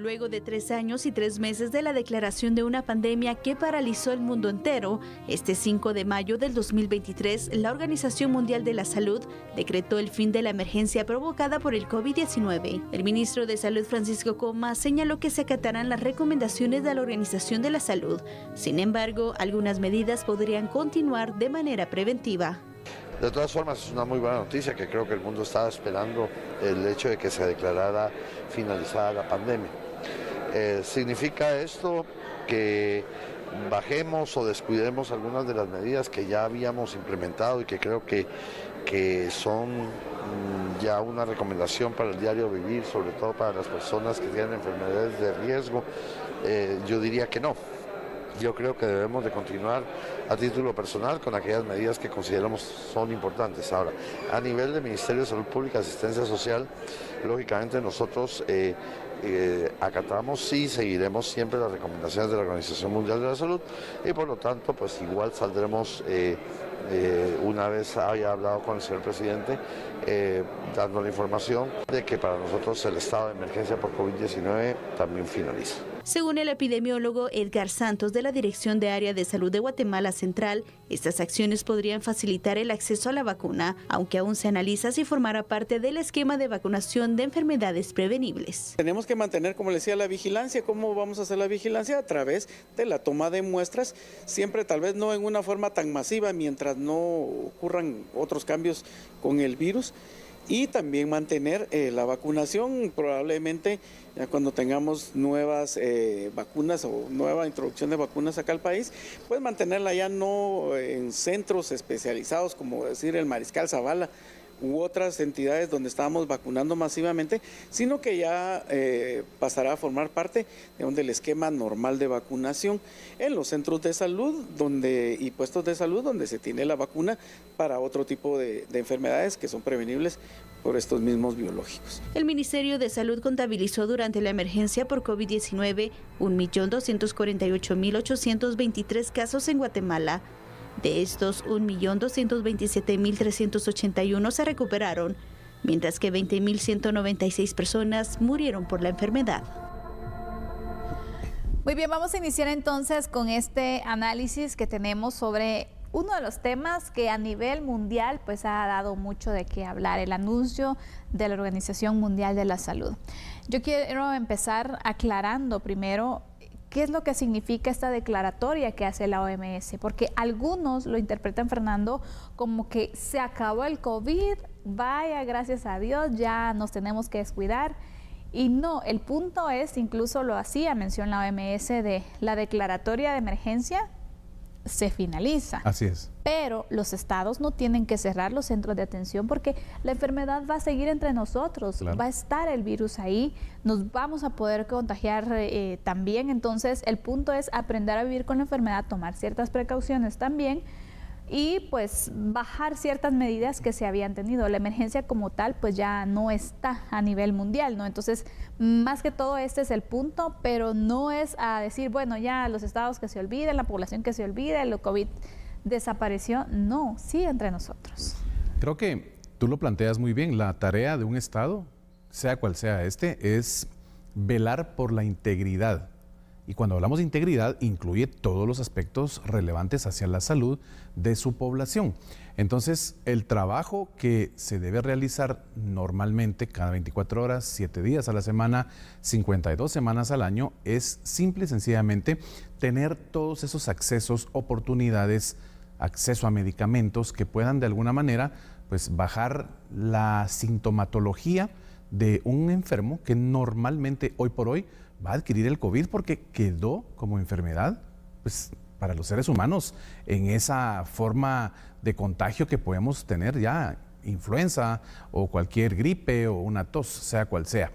Luego de 3 años y 3 meses de la declaración de una pandemia que paralizó el mundo entero, este 5 de mayo del 2023, la Organización Mundial de la Salud decretó el fin de la emergencia provocada por el COVID-19. El ministro de Salud, Francisco Coma, señaló que se acatarán las recomendaciones de la Organización de la Salud. Sin embargo, algunas medidas podrían continuar de manera preventiva. De todas formas, es una muy buena noticia que creo que el mundo estaba esperando el hecho de que se declarara finalizada la pandemia. Significa esto que bajemos o descuidemos algunas de las medidas que ya habíamos implementado y que creo que son ya una recomendación para el diario vivir, sobre todo para las personas que tienen enfermedades de riesgo. Yo diría que no. Yo creo que debemos de continuar a título personal con aquellas medidas que consideramos son importantes. Ahora, a nivel del Ministerio de Salud Pública y Asistencia Social, lógicamente nosotros acatamos y seguiremos siempre las recomendaciones de la Organización Mundial de la Salud y por lo tanto pues igual saldremos una vez haya hablado con el señor presidente dando la información de que para nosotros el estado de emergencia por COVID-19 también finaliza. Según el epidemiólogo Edgar Santos de la Dirección de Área de Salud de Guatemala Central, estas acciones podrían facilitar el acceso a la vacuna, aunque aún se analiza si formará parte del esquema de vacunación de enfermedades prevenibles. Tenemos que mantener, como les decía, la vigilancia. ¿Cómo vamos a hacer la vigilancia? A través de la toma de muestras, siempre tal vez no en una forma tan masiva mientras no ocurran otros cambios con el virus. Y también mantener la vacunación, probablemente ya cuando tengamos nuevas vacunas o nueva introducción de vacunas acá al país, pues mantenerla ya no en centros especializados como decir el Mariscal Zavala u otras entidades donde estábamos vacunando masivamente, sino que ya pasará a formar parte del esquema normal de vacunación en los centros de salud y puestos de salud donde se tiene la vacuna para otro tipo de enfermedades que son prevenibles por estos mismos biológicos. El Ministerio de Salud contabilizó durante la emergencia por COVID-19 1.248.823 casos en Guatemala. De estos, 1.227.381 se recuperaron, mientras que 20.196 personas murieron por la enfermedad. Muy bien, vamos a iniciar entonces con este análisis que tenemos sobre uno de los temas que a nivel mundial pues ha dado mucho de qué hablar, el anuncio de la Organización Mundial de la Salud. Yo quiero empezar aclarando primero ¿qué es lo que significa esta declaratoria que hace la OMS? Porque algunos lo interpretan, Fernando, como que se acabó el COVID, vaya, gracias a Dios, ya nos tenemos que descuidar. Y no, el punto es, incluso lo hacía mención la OMS, de la declaratoria de emergencia se finaliza. Así es. Pero los estados no tienen que cerrar los centros de atención porque la enfermedad va a seguir entre nosotros, claro. Va a estar el virus ahí, nos vamos a poder contagiar también. Entonces, el punto es aprender a vivir con la enfermedad, tomar ciertas precauciones también y pues bajar ciertas medidas que se habían tenido. La emergencia como tal pues ya no está a nivel mundial, ¿no? Entonces, más que todo este es el punto, pero no es a decir, bueno, ya los estados que se olviden, la población que se olvide, el COVID desapareció. No, sigue entre nosotros. Creo que tú lo planteas muy bien. La tarea de un estado, sea cual sea este, es velar por la integridad. Y cuando hablamos de integridad, incluye todos los aspectos relevantes hacia la salud de su población. Entonces, el trabajo que se debe realizar normalmente cada 24 horas, 7 días a la semana, 52 semanas al año, es simple y sencillamente tener todos esos accesos, oportunidades, acceso a medicamentos que puedan de alguna manera pues, bajar la sintomatología de un enfermo que normalmente hoy por hoy va a adquirir el COVID porque quedó como enfermedad pues, para los seres humanos en esa forma de contagio que podemos tener ya, influenza o cualquier gripe o una tos, sea cual sea.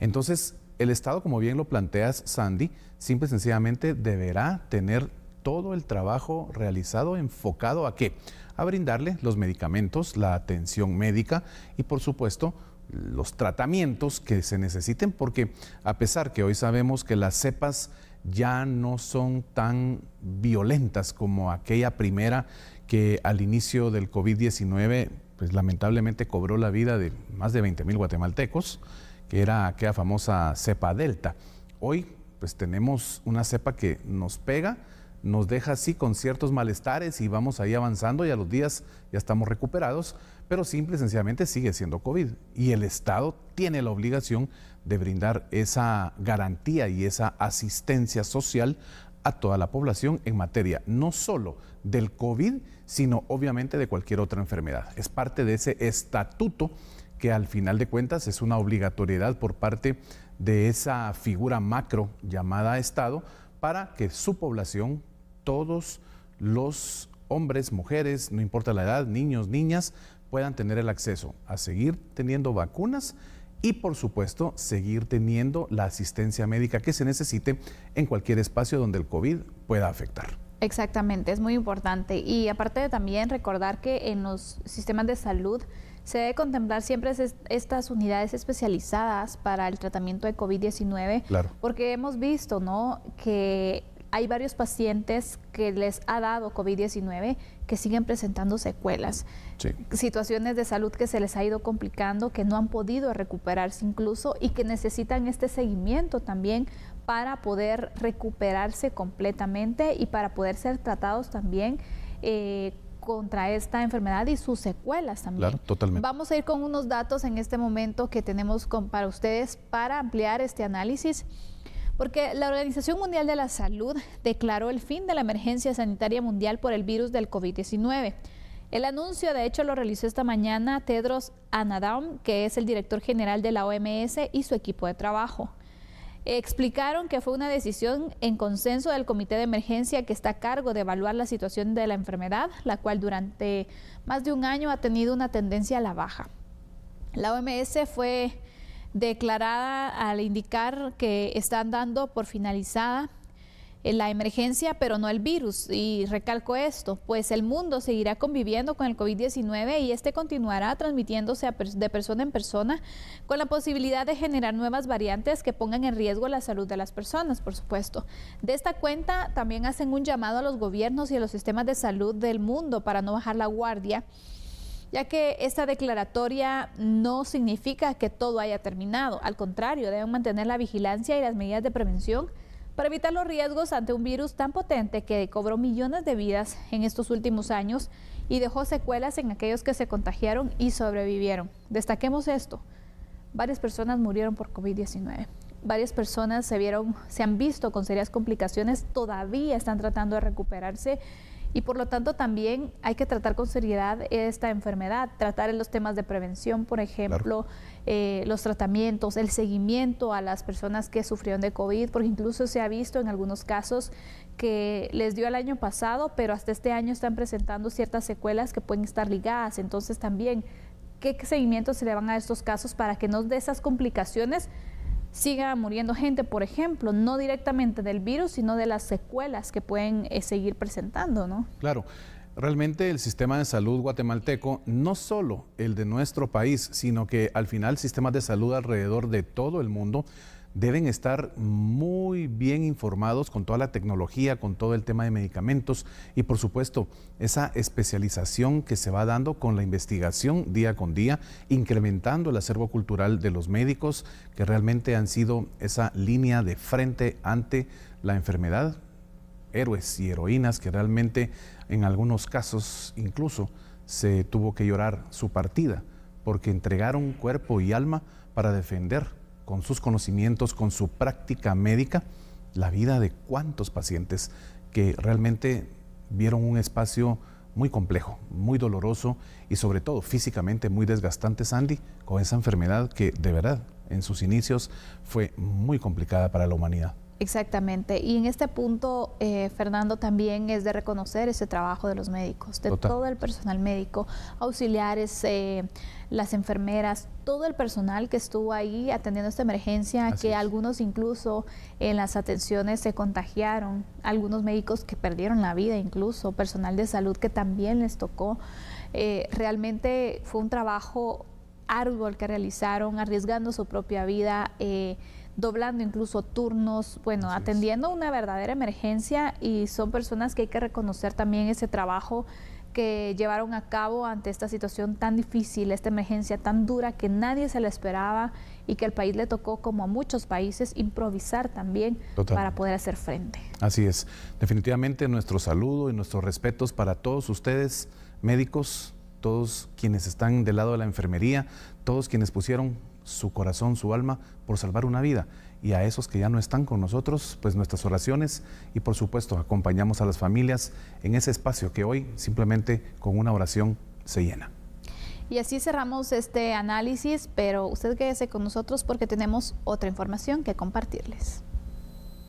Entonces, el Estado, como bien lo planteas, Sandy, simple y sencillamente deberá tener todo el trabajo realizado enfocado ¿a qué? A brindarle los medicamentos, la atención médica y, por supuesto, los tratamientos que se necesiten, porque a pesar que hoy sabemos que las cepas ya no son tan violentas como aquella primera que al inicio del COVID-19 pues lamentablemente cobró la vida de más de 20,000 guatemaltecos, que era aquella famosa cepa Delta. hoy pues tenemos una cepa que nos pega, nos deja así con ciertos malestares y vamos ahí avanzando y a los días ya estamos recuperados, pero simple y sencillamente sigue siendo COVID. Y el Estado tiene la obligación de brindar esa garantía y esa asistencia social a toda la población en materia no solo del COVID, sino obviamente de cualquier otra enfermedad. Es parte de ese estatuto que al final de cuentas es una obligatoriedad por parte de esa figura macro llamada Estado para que su población, todos los hombres, mujeres, no importa la edad, niños, niñas, puedan tener el acceso a seguir teniendo vacunas y, por supuesto, seguir teniendo la asistencia médica que se necesite en cualquier espacio donde el COVID pueda afectar. Exactamente, es muy importante. Y aparte de también recordar que en los sistemas de salud se debe contemplar siempre estas unidades especializadas para el tratamiento de COVID-19, claro, porque hemos visto, ¿no?, que hay varios pacientes que les ha dado COVID-19 que siguen presentando secuelas, sí, situaciones de salud que se les ha ido complicando, que no han podido recuperarse incluso y que necesitan este seguimiento también para poder recuperarse completamente y para poder ser tratados también contra esta enfermedad y sus secuelas también. Claro, totalmente. Vamos a ir con unos datos en este momento que tenemos para ustedes para ampliar este análisis. Porque la Organización Mundial de la Salud declaró el fin de la emergencia sanitaria mundial por el virus del COVID-19. El anuncio, de hecho, lo realizó esta mañana Tedros Adhanom, que es el director general de la OMS, y su equipo de trabajo. Explicaron que fue una decisión en consenso del Comité de Emergencia que está a cargo de evaluar la situación de la enfermedad, la cual durante más de un año ha tenido una tendencia a la baja. La OMS fue declarada al indicar que están dando por finalizada la emergencia, pero no el virus. Y recalco esto, pues el mundo seguirá conviviendo con el COVID-19 y este continuará transmitiéndose de persona en persona, con la posibilidad de generar nuevas variantes que pongan en riesgo la salud de las personas, por supuesto. De esta cuenta también hacen un llamado a los gobiernos y a los sistemas de salud del mundo para no bajar la guardia, ya que esta declaratoria no significa que todo haya terminado. Al contrario, deben mantener la vigilancia y las medidas de prevención para evitar los riesgos ante un virus tan potente que cobró millones de vidas en estos últimos años y dejó secuelas en aquellos que se contagiaron y sobrevivieron. Destaquemos esto: varias personas murieron por COVID-19. Varias personas se han visto con serias complicaciones, todavía están tratando de recuperarse. Y por lo tanto también hay que tratar con seriedad esta enfermedad, tratar en los temas de prevención, por ejemplo, claro, los tratamientos, el seguimiento a las personas que sufrieron de COVID, porque incluso se ha visto en algunos casos que les dio el año pasado, pero hasta este año están presentando ciertas secuelas que pueden estar ligadas. Entonces también, ¿qué seguimiento se le van a estos casos para que no de esas complicaciones siga muriendo gente, por ejemplo, no directamente del virus, sino de las secuelas que pueden seguir presentando, ¿no? Claro, realmente el sistema de salud guatemalteco, no solo el de nuestro país, sino que al final sistemas de salud alrededor de todo el mundo deben estar muy bien informados con toda la tecnología, con todo el tema de medicamentos y por supuesto esa especialización que se va dando con la investigación día con día, incrementando el acervo cultural de los médicos que realmente han sido esa línea de frente ante la enfermedad, héroes y heroínas que realmente en algunos casos incluso se tuvo que llorar su partida porque entregaron cuerpo y alma para defender con sus conocimientos, con su práctica médica, la vida de cuántos pacientes que realmente vieron un espacio muy complejo, muy doloroso y sobre todo físicamente muy desgastante, Sandy, con esa enfermedad que de verdad en sus inicios fue muy complicada para la humanidad. Exactamente. Y en este punto, Fernando, también es de reconocer ese trabajo de los médicos, de todo el personal médico, auxiliares, las enfermeras, todo el personal que estuvo ahí atendiendo esta emergencia, así que es. Algunos incluso en las atenciones se contagiaron, algunos médicos que perdieron la vida incluso, personal de salud que también les tocó. Realmente fue un trabajo arduo el que realizaron, arriesgando su propia vida, doblando incluso turnos, bueno, atendiendo una verdadera emergencia, y son personas que hay que reconocer también ese trabajo que llevaron a cabo ante esta situación tan difícil, esta emergencia tan dura que nadie se la esperaba y que al país le tocó, como a muchos países, improvisar también para poder hacer frente. Así es. Definitivamente nuestro saludo y nuestros respetos para todos ustedes, médicos, todos quienes están del lado de la enfermería, todos quienes pusieron su corazón, su alma por salvar una vida. Y a esos que ya no están con nosotros, pues nuestras oraciones y por supuesto acompañamos a las familias en ese espacio que hoy simplemente con una oración se llena. Y así cerramos este análisis, pero usted quédese con nosotros porque tenemos otra información que compartirles.